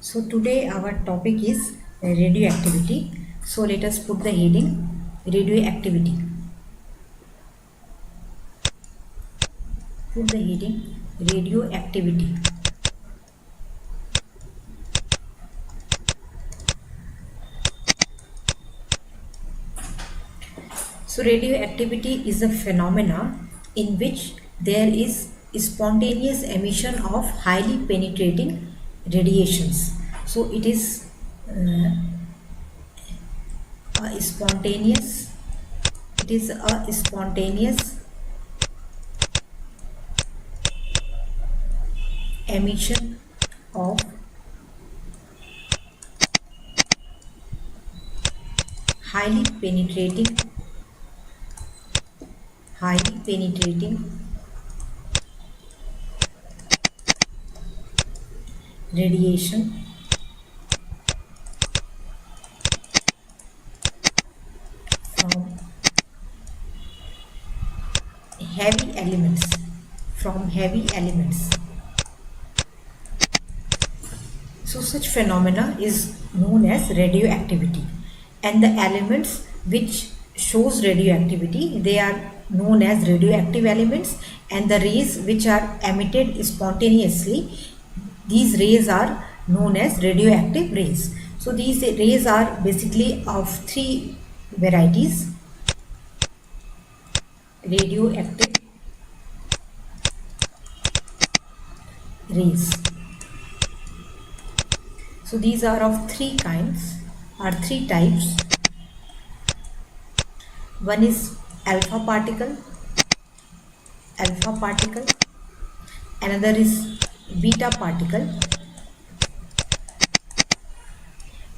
So today our topic is radioactivity. So let us put the heading radioactivity. Put the heading radioactivity. So radioactivity is a phenomena in which there is spontaneous emission of highly penetrating radiations. So it is a spontaneous. It is a spontaneous emission of highly penetrating highly penetrating radiation from heavy elements so such phenomena is known as radioactivity, and the elements which shows radioactivity, they are known as radioactive elements, and the rays which are emitted spontaneously, these rays are known as radioactive rays. So these rays are basically of three varieties: radioactive rays. So these are of three kinds, or three types. One is alpha particle, another is beta particle,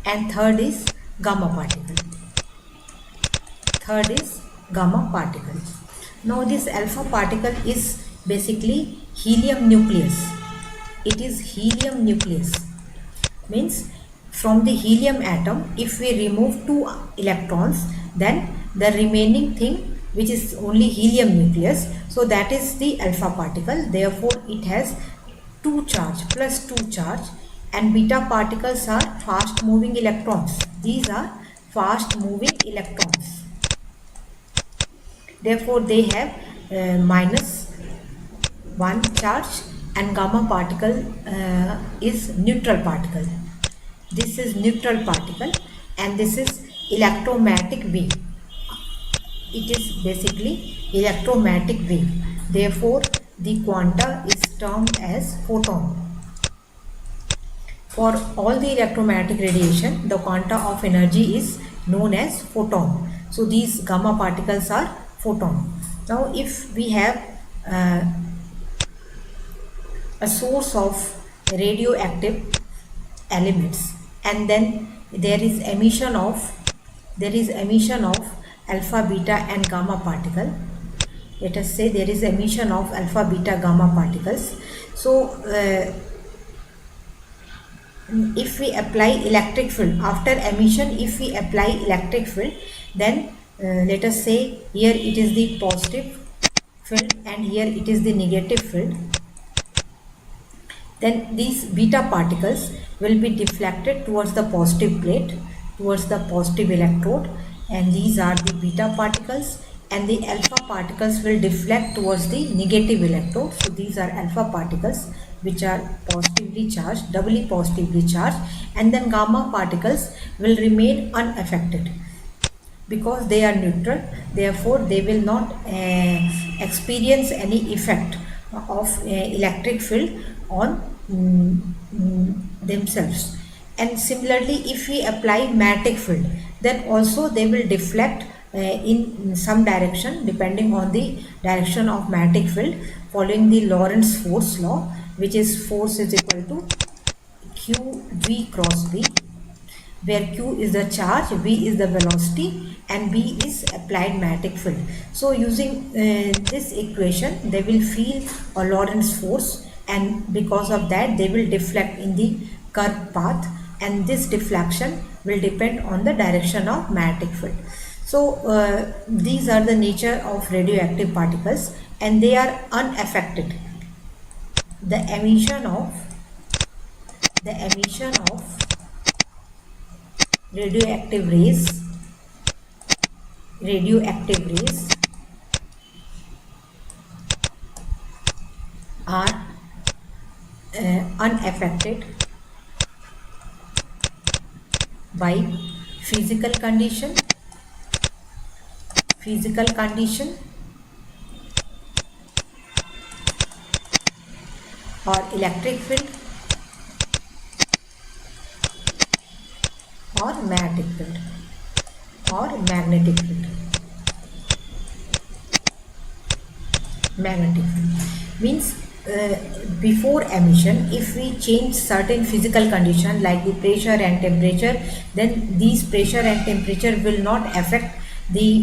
and third is gamma particle. Now this alpha particle is basically helium nucleus. It is helium nucleus. Means from the helium atom, if we remove two electrons, then the remaining thing, which is only helium nucleus, so that is the alpha particle. Therefore it has two charge, plus two charge, and beta particles are fast moving electrons. These are fast moving electrons. Therefore they have minus one charge, and gamma particle is neutral particle. This is neutral particle, and this is electromagnetic wave. It is basically electromagnetic wave. Therefore the quanta is termed as photon. For all the electromagnetic radiation, the quanta of energy is known as photon. So these gamma particles are photon. Now if we have a source of radioactive elements, and then there is emission of alpha, beta and gamma particle. Let us say there is emission of alpha, beta, gamma particles. So if we apply electric field, after emission, if we apply electric field, then let us say here it is the positive field and here it is the negative field. Then these beta particles will be deflected towards the positive plate, towards the positive electrode, and these are the beta particles, and the alpha particles will deflect towards the negative electrode. So these are alpha particles which are positively charged, doubly positively charged, and then gamma particles will remain unaffected because they are neutral. Therefore they will not experience any effect of electric field on themselves. And similarly, if we apply magnetic field, then also they will deflect in some direction depending on the direction of magnetic field, following the Lorentz force law, which is force is equal to q v cross b, where q is the charge, v is the velocity, and b is applied magnetic field. So using this equation, they will feel a Lorentz force, and because of that they will deflect in the curved path, and this deflection will depend on the direction of magnetic field. So these are the nature of radioactive particles, and they are unaffected. The emission of the emission of radioactive rays are unaffected by physical condition or electric field or magnetic field means before emission, if we change certain physical condition like the pressure and temperature, then these pressure and temperature will not affect the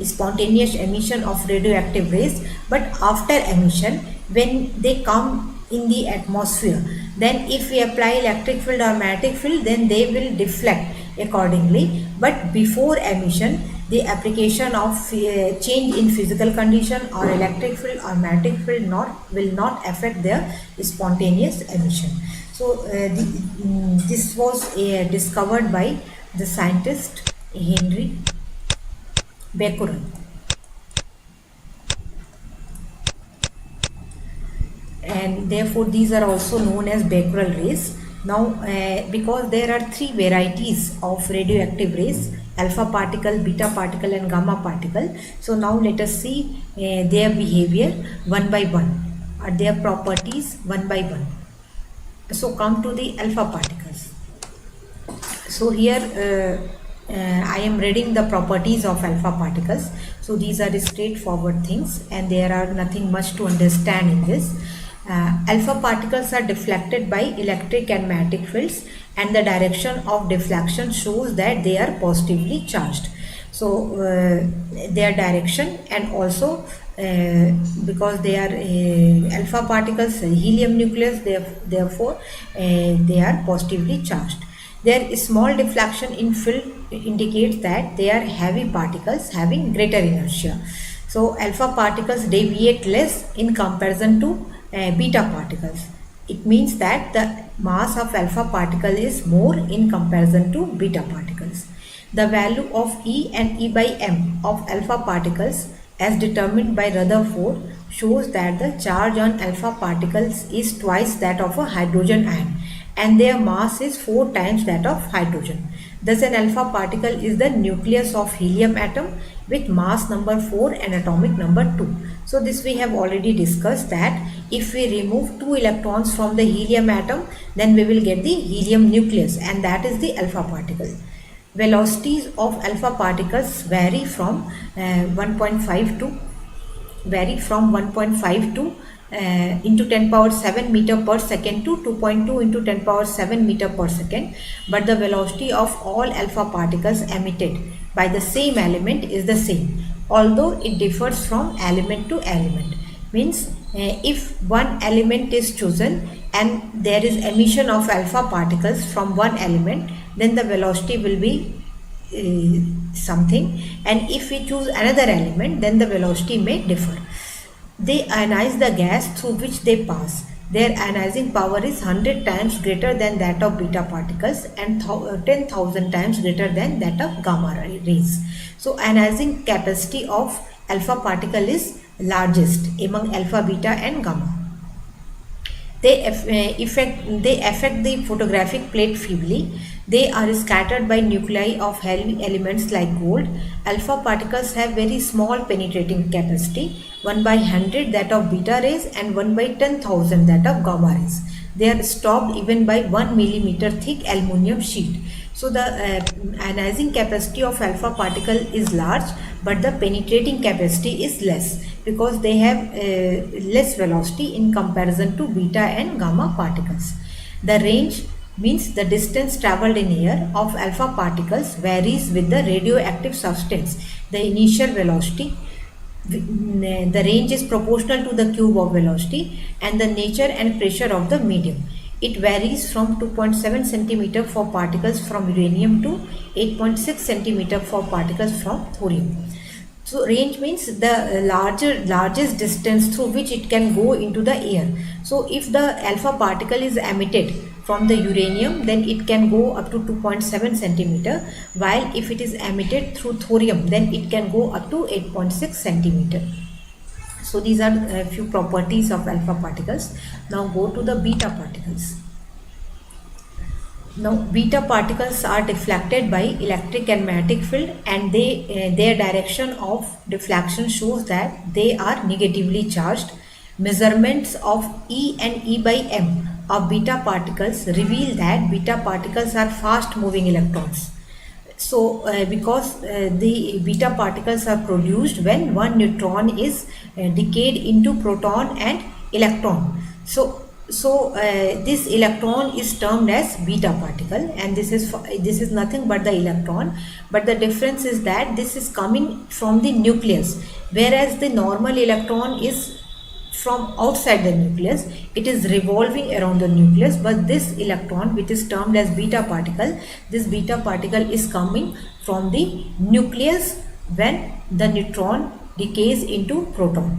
spontaneous emission of radioactive rays. But after emission, when they come in the atmosphere, then if we apply electric field or magnetic field, then they will deflect accordingly. But before emission, the application of change in physical condition or electric field or magnetic field will not affect their spontaneous emission. So this was discovered by the scientist Henry Becquerel. And therefore these are also known as Becquerel rays. Now because there are three varieties of radioactive rays: alpha particle, beta particle and gamma particle. So now let us see their behavior one by one, or their properties one by one. So come to the alpha particles. So here I am reading the properties of alpha particles. So these are straightforward things and there are nothing much to understand in this. Alpha particles are deflected by electric and magnetic fields, and the direction of deflection shows that they are positively charged. So their direction, and also because they are alpha particles, helium nucleus, therefore they are positively charged. Their small deflection in field indicates that they are heavy particles having greater inertia. So alpha particles deviate less in comparison to beta particles. It means that the mass of alpha particle is more in comparison to beta particles. The value of E and E by m of alpha particles as determined by Rutherford shows that the charge on alpha particles is twice that of a hydrogen ion and their mass is 4 times that of hydrogen. Thus an alpha particle is the nucleus of helium atom with mass number 4 and atomic number 2. So this we have already discussed, that if we remove 2 electrons from the helium atom, then we will get the helium nucleus, and that is the alpha particle. Velocities of alpha particles vary from 1.5 to into 10 power 7 meter per second to 2.2 into 10 power 7 meter per second, but the velocity of all alpha particles emitted by the same element is the same, although it differs from element to element. Means if one element is chosen and there is emission of alpha particles from one element, then the velocity will be something, and if we choose another element, then the velocity may differ. They ionize the gas through which they pass. Their ionizing power is 100 times greater than that of beta particles and 10,000 times greater than that of gamma rays. So ionizing capacity of alpha particle is largest among alpha, beta and gamma. They affect the photographic plate feebly. They are scattered by nuclei of heavy elements like gold. Alpha particles have very small penetrating capacity, 1 by 100 that of beta rays and 1 by 10,000 that of gamma rays. They are stopped even by 1 millimeter thick aluminium sheet. So the ionizing capacity of alpha particle is large, but the penetrating capacity is less because they have less velocity in comparison to beta and gamma particles. The range means the distance traveled in air of alpha particles varies with the radioactive substance. The initial velocity, the range is proportional to the cube of velocity and the nature and pressure of the medium. It varies from 2.7 cm for particles from uranium to 8.6 cm for particles from thorium. So range means the largest distance through which it can go into the air. So if the alpha particle is emitted from the uranium, then it can go up to 2.7 centimeter, while if it is emitted through thorium, then it can go up to 8.6 centimeter. So these are a few properties of alpha particles. Now go to the beta particles. Now beta particles are deflected by electric and magnetic field, and their direction of deflection shows that they are negatively charged. Measurements of E and E by M of beta particles reveal that beta particles are fast moving electrons. So because the beta particles are produced when one neutron is decayed into proton and electron. This electron is termed as beta particle, and this is nothing but the electron, but the difference is that this is coming from the nucleus, whereas the normal electron is from outside the nucleus. It is revolving around the nucleus, but this electron, which is termed as beta particle, this beta particle is coming from the nucleus when the neutron decays into proton.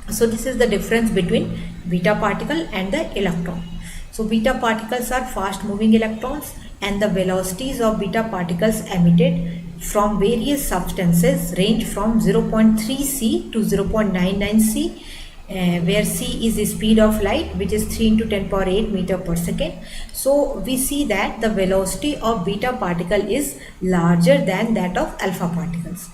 So this is the difference between beta particle and the electron. So beta particles are fast moving electrons, and the velocities of beta particles emitted from various substances range from 0.3 C to 0.99 C, where C is the speed of light, which is 3 into 10 power 8 meter per second. So we see that the velocity of beta particle is larger than that of alpha particles.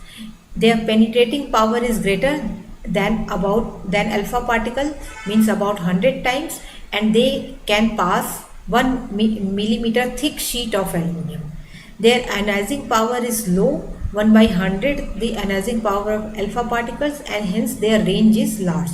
Their penetrating power is greater than alpha particle, means about 100 times, and they can pass 1 millimeter thick sheet of aluminum. Their ionizing power is low, 1 by 100 the ionizing power of alpha particles, and hence their range is large.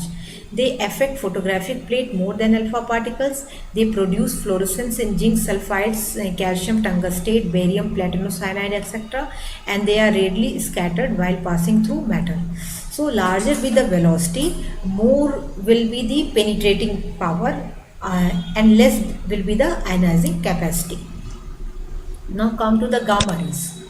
They affect photographic plate more than alpha particles. They produce fluorescence in zinc sulfides, calcium tungstate, barium, platinocyanide, etc., and they are rarely scattered while passing through matter. So larger be the velocity, more will be the penetrating power, and less will be the ionizing capacity. Now come to the gamma rays.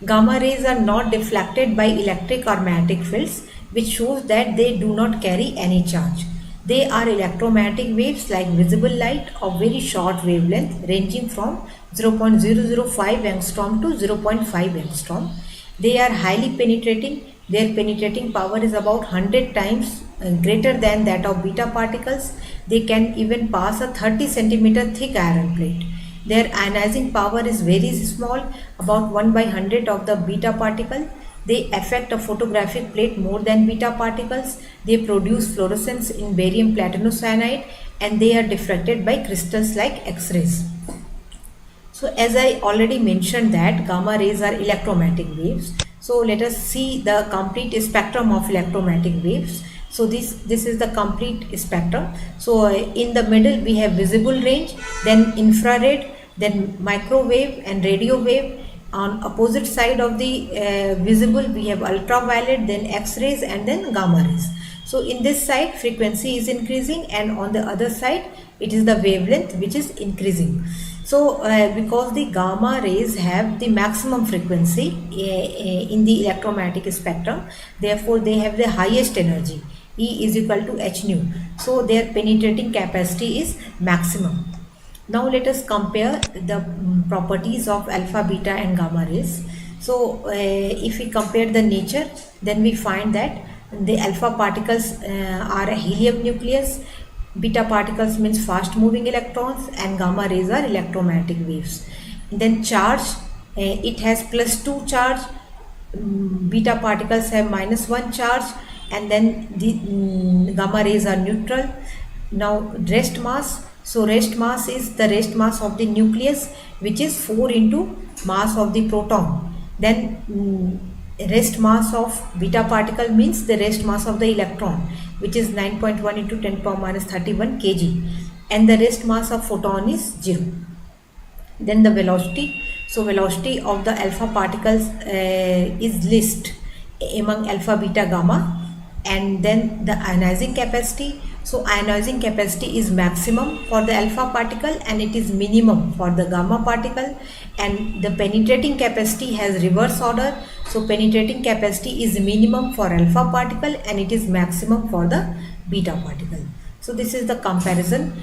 Gamma rays are not deflected by electric or magnetic fields, which shows that they do not carry any charge. They are electromagnetic waves like visible light of very short wavelength, ranging from 0.005 angstrom to 0.5 angstrom. They are highly penetrating. Their penetrating power is about 100 times greater than that of beta particles. They can even pass a 30 centimeter thick iron plate. Their ionizing power is very small, about 1 by 100 of the beta particle. They affect a photographic plate more than beta particles. They produce fluorescence in barium platinocyanide, and they are diffracted by crystals like X-rays. So as I already mentioned that gamma rays are electromagnetic waves. So let us see the complete spectrum of electromagnetic waves. So this is the complete spectrum. So in the middle we have visible range, then infrared, then microwave and radio wave. On opposite side of the visible we have ultraviolet, then X-rays, and then gamma rays. So in this side frequency is increasing, and on the other side it is the wavelength which is increasing. So because the gamma rays have the maximum frequency in the electromagnetic spectrum, therefore they have the highest energy, E is equal to h nu. So their penetrating capacity is maximum. Now let us compare the properties of alpha, beta and gamma rays. So if we compare the nature, then we find that the alpha particles are a helium nucleus, beta particles means fast moving electrons, and gamma rays are electromagnetic waves. Then charge, it has +2 charge, beta particles have -1 charge, and then the gamma rays are neutral. Now rest mass. So rest mass is the rest mass of the nucleus, which is 4 into mass of the proton. Then rest mass of beta particle means the rest mass of the electron, which is 9.1 into 10 power minus 31 kg, and the rest mass of photon is 0. Then the velocity. So velocity of the alpha particles is least among alpha, beta, gamma, and then the ionizing capacity So ionizing capacity is maximum for the alpha particle and it is minimum for the gamma particle, and the penetrating capacity has reverse order. So penetrating capacity is minimum for alpha particle and it is maximum for the beta particle. So this is the comparison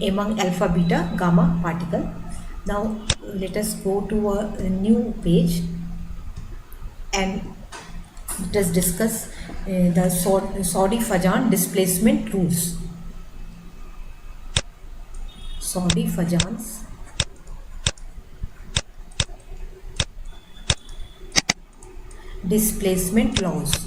among alpha, beta, gamma particle. Now let us go to a new page and let us discuss the Soddy-Fajan displacement rules. Soddy-Fajan's displacement laws.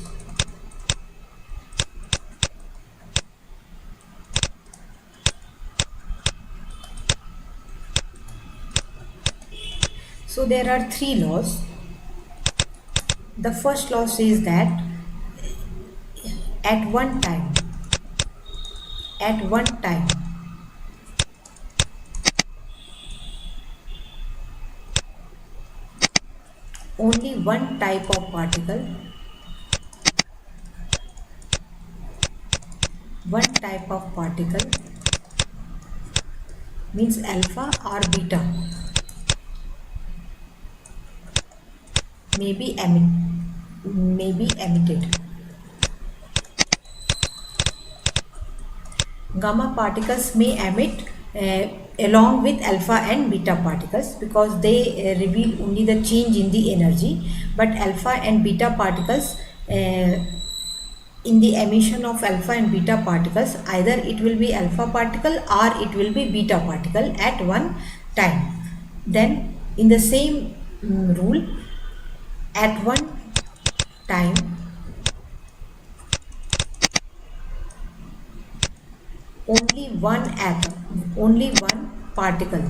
So there are three laws. The first law says that at one time, only one type of particle, means alpha or beta, may be emitted. Gamma particles may emit along with alpha and beta particles because they reveal only the change in the energy, but alpha and beta particles, in the emission of alpha and beta particles, either it will be alpha particle or it will be beta particle at one time. Then in the same rule, at one time only one atom, only one particle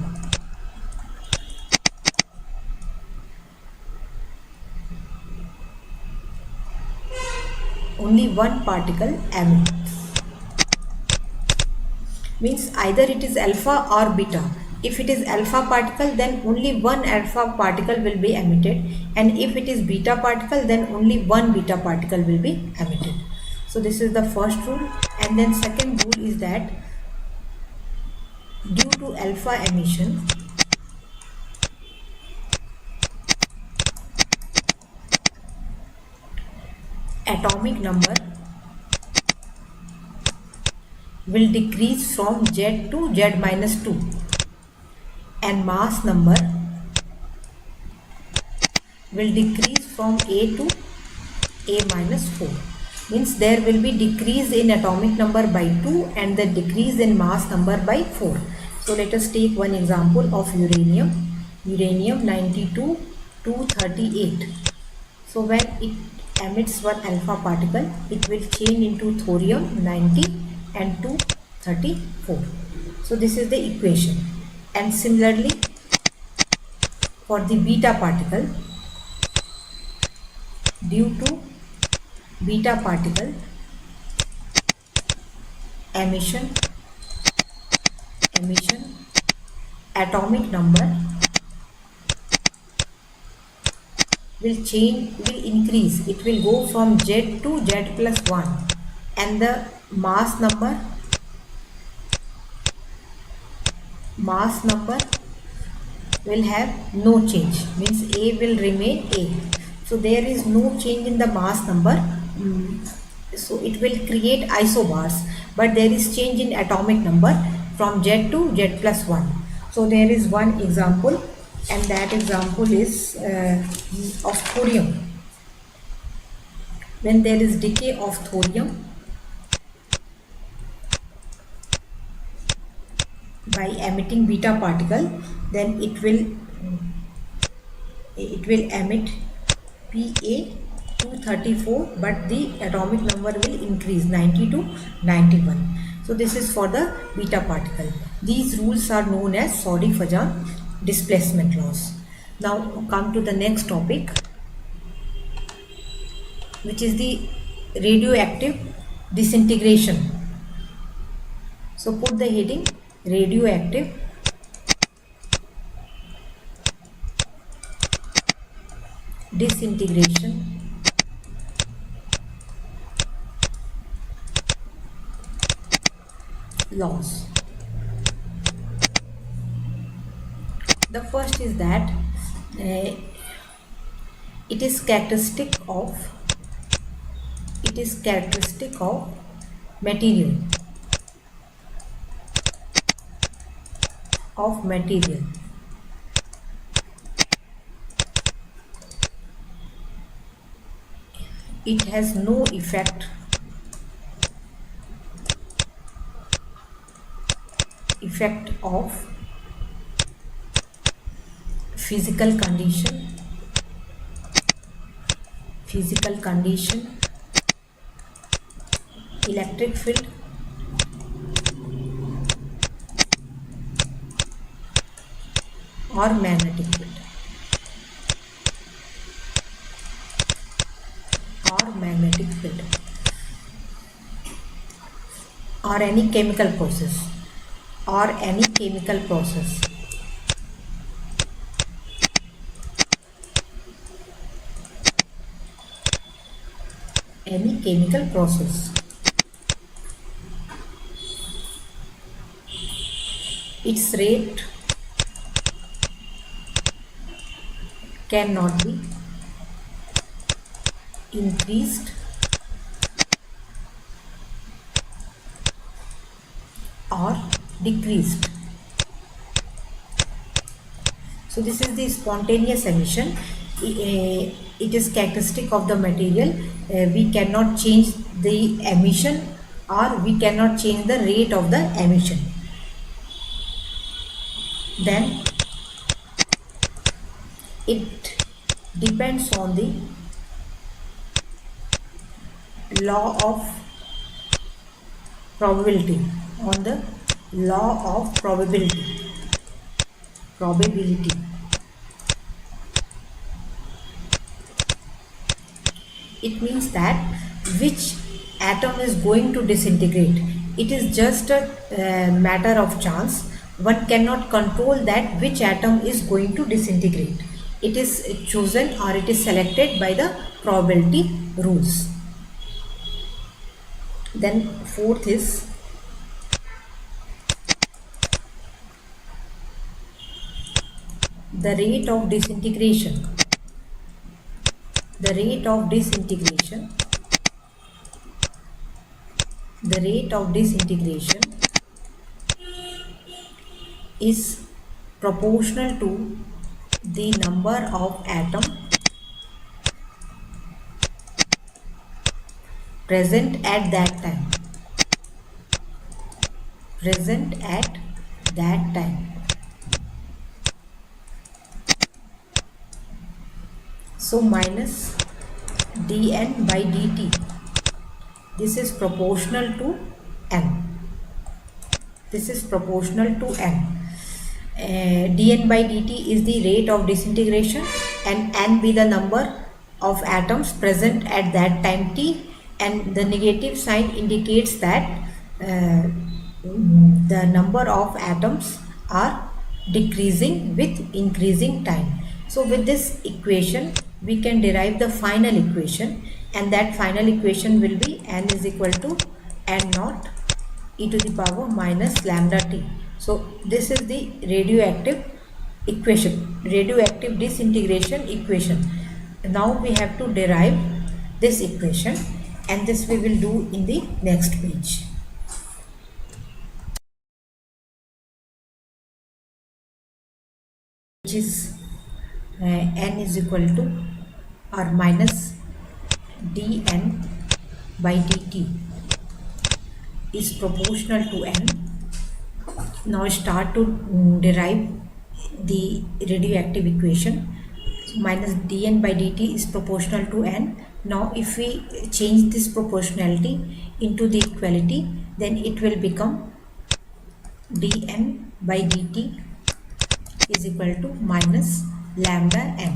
emits. Means either it is alpha or beta. If it is alpha particle, then only one alpha particle will be emitted, and if it is beta particle, then only one beta particle will be emitted. So this is the first rule. And then second rule is that due to alpha emission, atomic number will decrease from Z to Z minus 2 and mass number will decrease from A to A minus 4. Means there will be decrease in atomic number by 2 and the decrease in mass number by 4. So let us take one example of uranium 92 238. So when it emits one alpha particle, it will change into thorium 90 and 234. So this is the equation. And similarly for the beta particle, due to beta particle emission, atomic number will increase. It will go from Z to Z plus 1 and the mass number will have no change. Means A will remain A. So there is no change in the mass number. So it will create isobars, but there is change in atomic number from Z to Z plus 1. So there is one example, and that example is of thorium. When there is decay of thorium by emitting beta particle, then it will emit Pa234, but the atomic number will increase 90 to 91. So this is for the beta particle. These rules are known as Soddy-Fajan displacement laws. Now come to the next topic, which is the radioactive disintegration. So put the heading radioactive disintegration laws. The first is that uh, it is characteristic of material of material. It has no effect of physical condition, electric field, or magnetic field, or any chemical process, or any chemical process. Any chemical process. Its rate cannot be increased or decreased. So this is the spontaneous emission. It is characteristic of the material. We cannot change the emission, or we cannot change the rate of the emission. Then it depends on the law of probability, probability. It means that which atom is going to disintegrate. It is just a matter of chance. One cannot control that which atom is going to disintegrate. It is chosen, or it is selected by the probability rules. Then fourth is the rate of disintegration. The rate of disintegration is proportional to the number of atoms present at that time. So minus dN by dt. This is proportional to n. Dn by dt is the rate of disintegration, and n be the number of atoms present at that time t, and the negative sign indicates that the number of atoms are decreasing with increasing time. So with this equation we can derive the final equation, and that final equation will be n is equal to n naught e to the power minus lambda t. So this is the radioactive disintegration equation. Now we have to derive this equation, and this we will do in the next page. Which is n is equal to or minus dn by dt is proportional to n. Now start to derive the radioactive equation. So minus dn by dt is proportional to n. Now if we change this proportionality into the equality, then it will become dn by dt is equal to minus lambda n,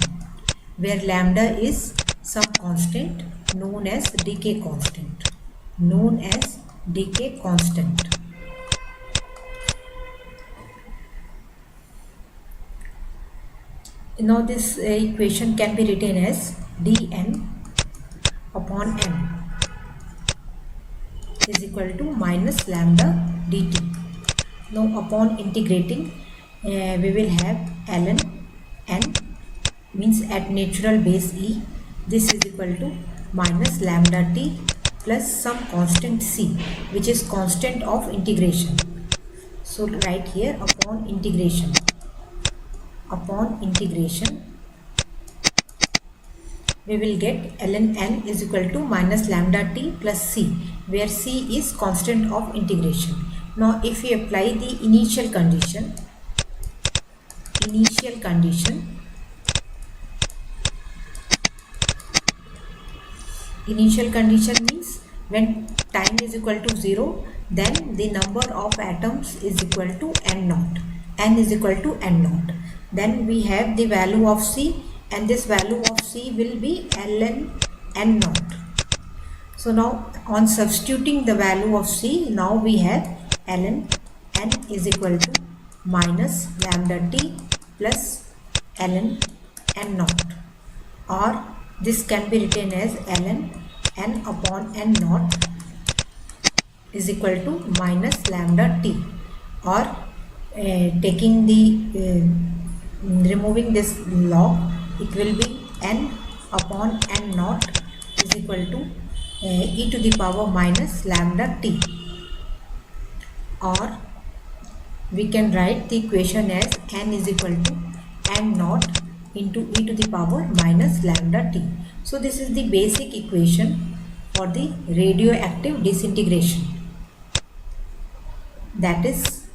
where lambda is some constant known as decay constant. Now this equation can be written as dn upon n. is equal to minus lambda dt. Now upon integrating we will have ln n means at natural base e, this is equal to minus lambda t plus some constant c which is constant of integration. So right here upon integration we will get ln n is equal to minus lambda t plus c, where c is constant of integration. Now if we apply the initial condition means when time is equal to 0, then the number of atoms is equal to n naught, n is equal to n naught. Then we have the value of c, and this value of c will be ln n naught. So now on substituting the value of c, now we have ln n is equal to minus lambda t plus ln n naught, or this can be written as ln n upon n naught is equal to minus lambda t, or taking the removing this log, it will be n upon n naught is equal to e to the power minus lambda t, or we can write the equation as n is equal to n naught into e to the power minus lambda t. So this is the basic equation for the radioactive disintegration. That is,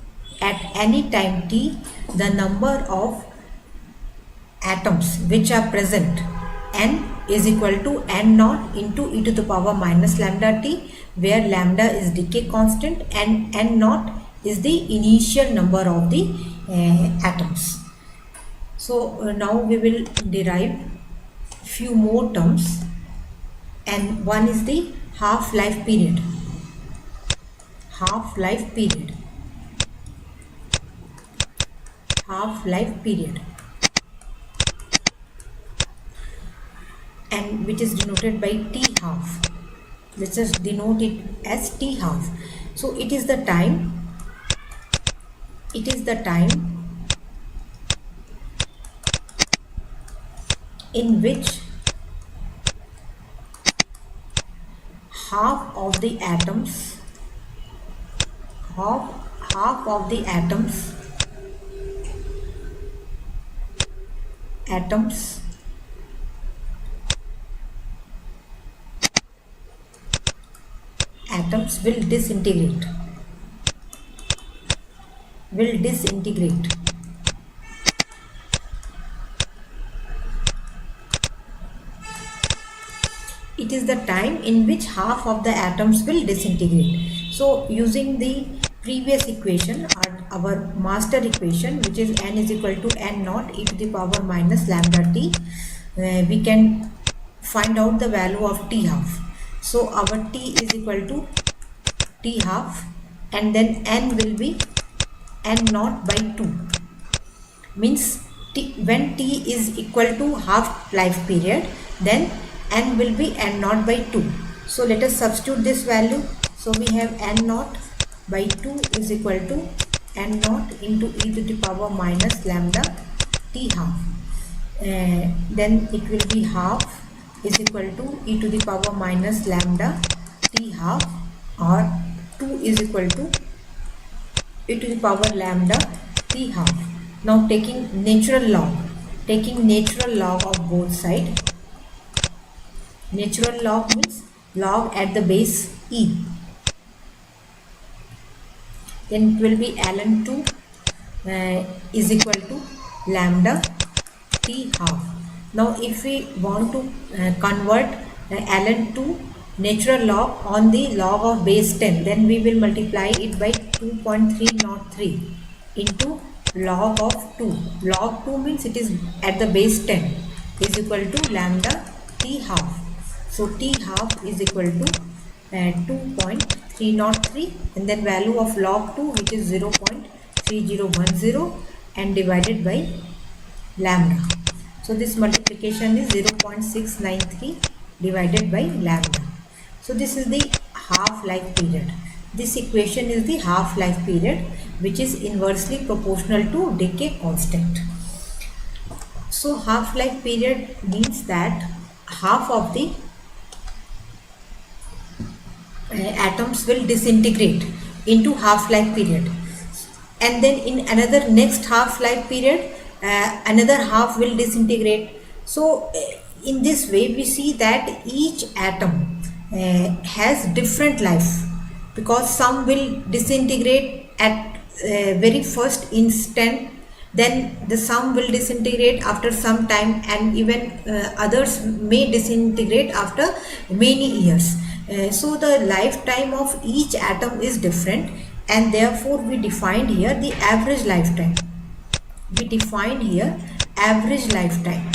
at any time t, the number of atoms which are present, n is equal to n naught into e to the power minus lambda t, where lambda is decay constant and n naught is the initial number of the atoms. So now we will derive few more terms, and one is the half-life period. And which is denoted by t half. Let's just denote it as t half. So it is the time in which half of the atoms will disintegrate. It is the time in which half of the atoms will disintegrate. So using the previous equation, our master equation, which is n is equal to n naught e to the power minus lambda t, we can find out the value of t half. So our t is equal to t half, and then n will be n naught by 2. Means when t is equal to half life period, then n will be n naught by 2. So let us substitute this value. So we have n naught by 2 is equal to n naught into e to the power minus lambda t half. Then it will be half is equal to e to the power minus lambda t half, or 2 is equal to e to the power lambda t half. Now taking natural log of both sides. Natural log means log at the base e. Then it will be ln 2 is equal to lambda t half. Now if we want to convert ln 2 natural log on the log of base 10, then we will multiply it by 2.303 into log of 2. Log 2 means it is at the base 10 is equal to lambda t half. So t half is equal to 2.303, and then value of log 2, which is 0.3010, and divided by lambda. So this multiplication is 0.693 divided by lambda. So this is the half-life period. This equation is the half-life period, which is inversely proportional to decay constant. So half-life period means that half of the atoms will disintegrate into half-life period, and then in another next half-life period another half will disintegrate. So in this way we see that each atom has different life, because some will disintegrate at very first instant, then the some will disintegrate after some time, and even others may disintegrate after many years. So the lifetime of each atom is different, and therefore we defined here the average lifetime. We defined here average lifetime.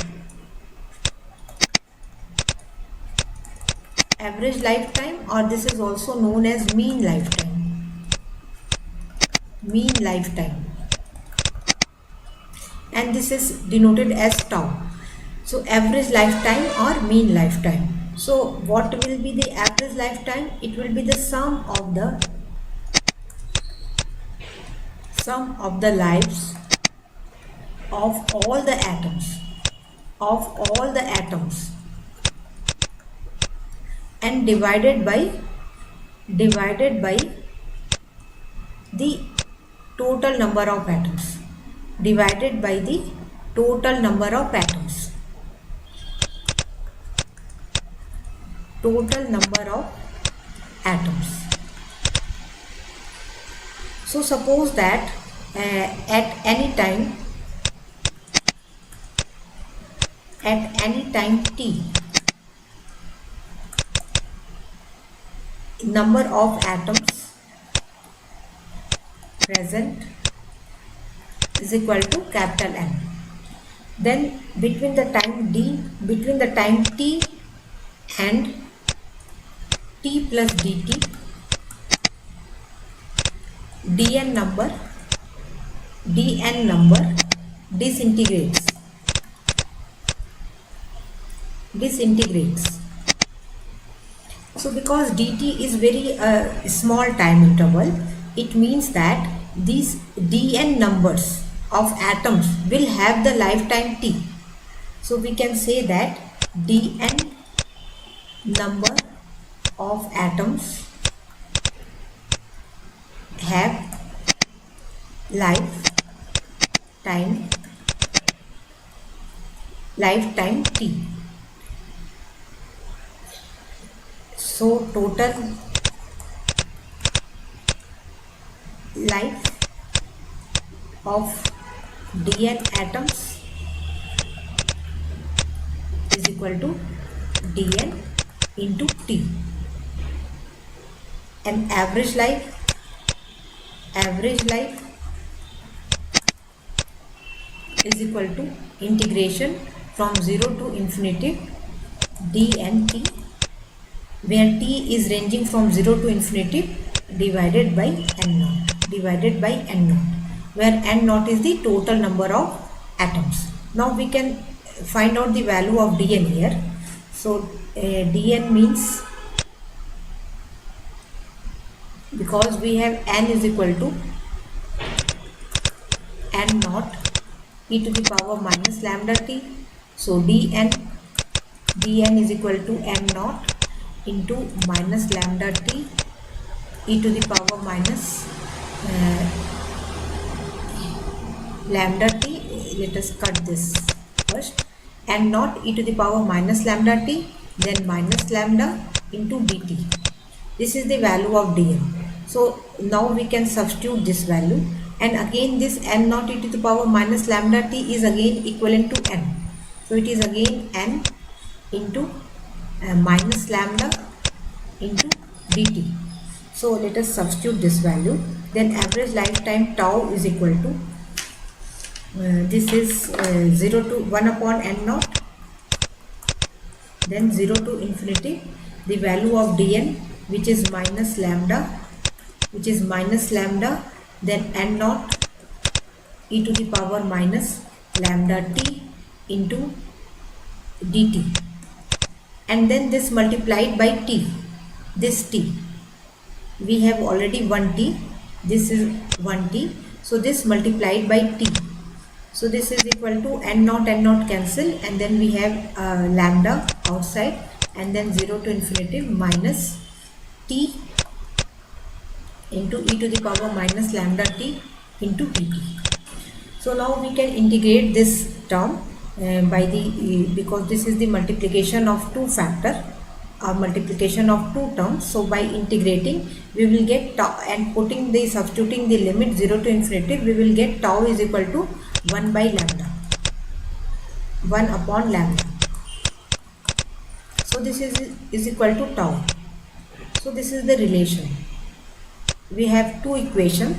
Average lifetime, or this is also known as mean lifetime. Mean lifetime. And this is denoted as tau. So average lifetime or mean lifetime. So what will be the average lifetime? It will be the sum of the lives of all the atoms, and divided by the total number of atoms. Divided by the total number of atoms. Total number of atoms. So suppose that at any time t, number of atoms present is equal to capital N. Then between the time t and t plus dt, dn number disintegrates. So because dt is very small time interval, it means that these dn numbers of atoms will have the lifetime t. So we can say that dn number of atoms have lifetime t. So total life of dn atoms is equal to dn into t, and average life is equal to integration from 0 to infinity dnt, where t is ranging from 0 to infinity, divided by n naught, where n naught is the total number of atoms. Now we can find out the value of dn here. So dn means, because we have n is equal to n naught e to the power minus lambda t, so dn is equal to n naught into minus lambda t e to the power minus lambda t. Let us cut this first. N naught e to the power minus lambda t, then minus lambda into dt. This is the value of dn. So now we can substitute this value, and again this n naught e to the power minus lambda t is again equivalent to n. So it is again n into minus lambda into dt. So let us substitute this value. Then average lifetime tau is equal to this is 0 to 1 upon n naught, then 0 to infinity the value of dn, which is minus lambda, then n naught e to the power minus lambda t into dt, and then this multiplied by t, this t. we have already 1t, this is 1t, so this multiplied by t, so this is equal to n naught cancel, and then we have lambda outside, and then 0 to infinity minus t into e to the power minus lambda t into dt. So now we can integrate this term by the because this is the multiplication of two factor or multiplication of two terms. So by integrating we will get tau, and putting the substituting the limit 0 to infinity, we will get tau is equal to 1 by lambda, 1 upon lambda. So this is equal to tau. So this is the relation. We have two equation.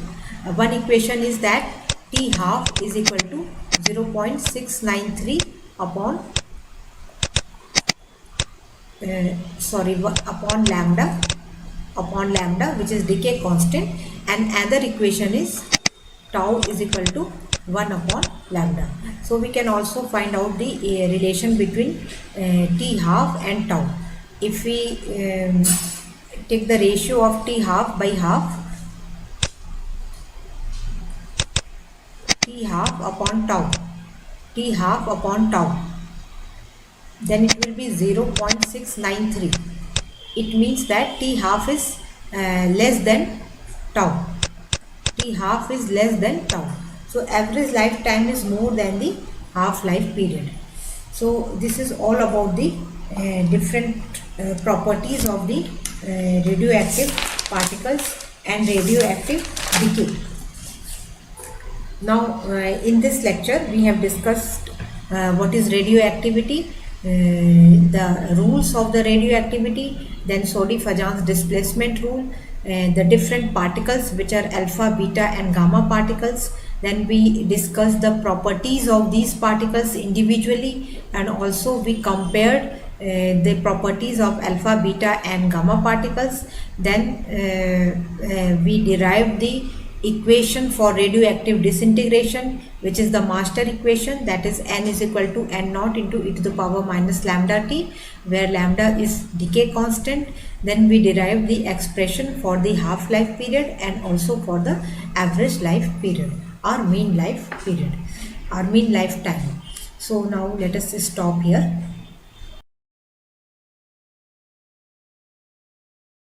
One equation is that t half is equal to 0.693 upon upon lambda, which is decay constant, and other equation is tau is equal to 1 upon lambda. So we can also find out the relation between t half and tau. If we take the ratio of t half by half, t half upon tau, t half upon tau, then it will be 0.693. It means that t half is less than tau. T half is less than tau. So average lifetime is more than the half-life period. So this is all about the different properties of the radioactive particles and radioactive decay. Now in this lecture we have discussed what is radioactivity, the rules of the radioactivity, then Soddy-Fajans displacement rule, the different particles which are alpha, beta and gamma particles. Then we discussed the properties of these particles individually, and also we compared the properties of alpha, beta and gamma particles. Then we derived the equation for radioactive disintegration, which is the master equation, that is n is equal to n naught into e to the power minus lambda t, where lambda is decay constant. Then we derived the expression for the half-life period and also for the average life period, or mean life period, or mean lifetime. So now let us stop here.